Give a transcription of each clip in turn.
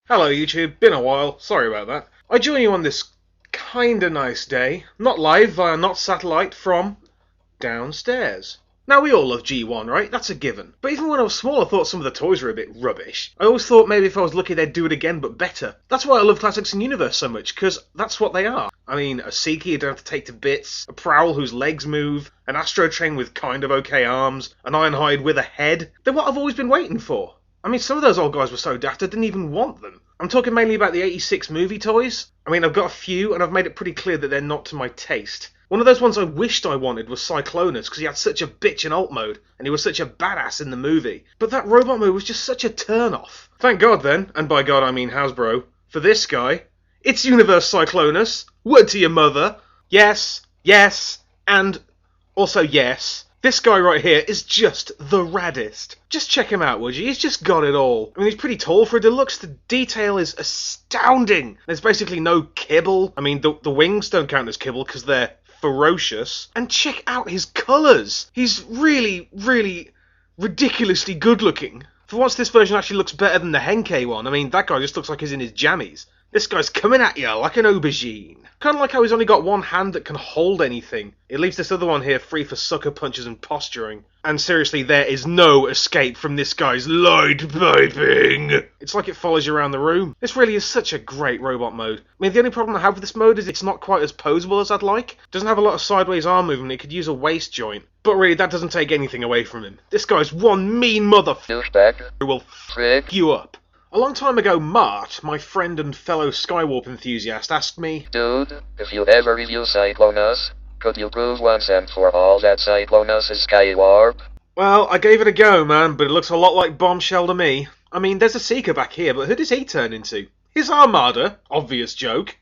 Hello YouTube, been a while, sorry about that. I join you on this kinda nice day, not live via not satellite, from downstairs. Now we all love G1, right? That's a given. But even when I was small I thought some of the toys were a bit rubbish. I always thought maybe if I was lucky they'd do it again but better. That's why I love Classics in Universe so much, because that's what they are. I mean, a Seeker you don't have to take to bits, a Prowl whose legs move, an Astro Train with kind of okay arms, an Ironhide with a head. They're what I've always been waiting for. I mean, some of those old guys were so daft I didn't even want them. I'm talking mainly about the 86 movie toys. I mean, I've got a few, and I've made it pretty clear that they're not to my taste. One of those ones I wished I wanted was Cyclonus, because he had such a bitch in alt mode, and he was such a badass in the movie. But that robot mode was just such a turn-off. Thank God then, and by God I mean Hasbro, for this guy. It's Universe Cyclonus. Word to your mother. Yes, yes, and also yes. This guy right here is just the raddest. Just check him out, would you? He's just got it all. I mean, he's pretty tall for a deluxe. The detail is astounding. There's basically no kibble. I mean, the wings don't count as kibble because they're ferocious. And check out his colours. He's really, really ridiculously good looking. For once, this version actually looks better than the Henkei one. I mean, that guy just looks like he's in his jammies. This guy's coming at you like an aubergine. Kind of like how he's only got one hand that can hold anything. It leaves this other one here free for sucker punches and posturing. And seriously, there is no escape from this guy's light piping. It's like it follows you around the room. This really is such a great robot mode. I mean, the only problem I have with this mode is it's not quite as posable as I'd like. It doesn't have a lot of sideways arm movement. It could use a waist joint. But really, that doesn't take anything away from him. This guy's one mean motherfucker who will f*** you up. A long time ago, Mart, my friend and fellow Skywarp enthusiast, asked me, "Dude, if you ever review Cyclonus, could you prove once and for all that Cyclonus is Skywarp?" Well, I gave it a go, man, but it looks a lot like Bombshell to me. I mean, there's a Seeker back here, but who does he turn into? His Armada. Obvious joke.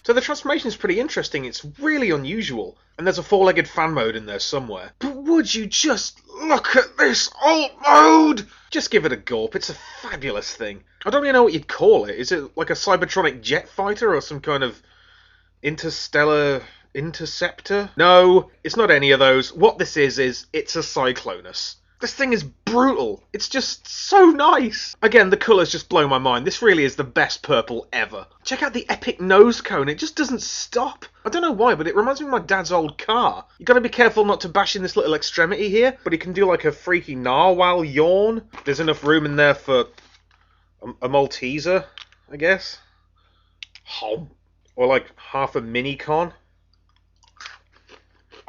So the transformation is pretty interesting, it's really unusual, and there's a four-legged fan mode in there somewhere. But would you just look at this alt mode? Just give it a gulp, it's a fabulous thing. I don't really know what you'd call it. Is it like a Cybertronic jet fighter or some kind of interstellar interceptor? No, it's not any of those. What this is it's a Cyclonus. This thing is brutal. It's just so nice. Again, the colours just blow my mind. This really is the best purple ever. Check out the epic nose cone. It just doesn't stop. I don't know why, but it reminds me of my dad's old car. You gotta be careful not to bash in this little extremity here, but he can do like a freaky narwhal yawn. There's enough room in there for a Malteser, I guess. Or like half a mini-con.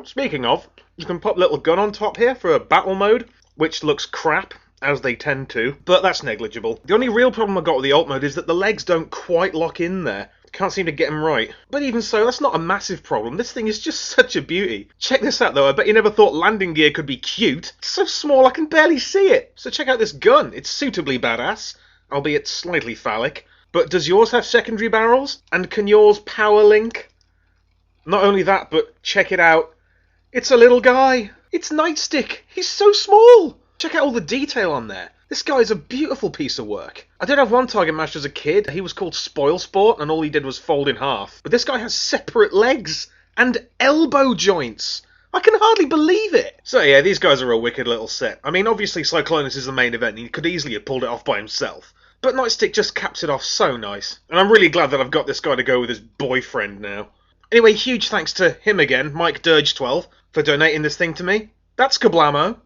Speaking of, you can pop a little gun on top here for a battle mode, which looks crap, as they tend to, but that's negligible. The only real problem I've got with the alt mode is that the legs don't quite lock in there. Can't seem to get them right. But even so, that's not a massive problem. This thing is just such a beauty. Check this out though, I bet you never thought landing gear could be cute. It's so small I can barely see it. So check out this gun. It's suitably badass, albeit slightly phallic. But does yours have secondary barrels? And can yours power link? Not only that, but check it out. It's a little guy. It's Nightstick. He's so small. Check out all the detail on there. This guy's a beautiful piece of work. I did have one Target Master as a kid. He was called Spoil Sport, and all he did was fold in half. But this guy has separate legs and elbow joints. I can hardly believe it. So yeah, these guys are a wicked little set. I mean, obviously Cyclonus is the main event, and he could easily have pulled it off by himself. But Nightstick just caps it off so nice. And I'm really glad that I've got this guy to go with his boyfriend now. Anyway, huge thanks to him again, Mike Dirge12, for donating this thing to me. That's kablamo.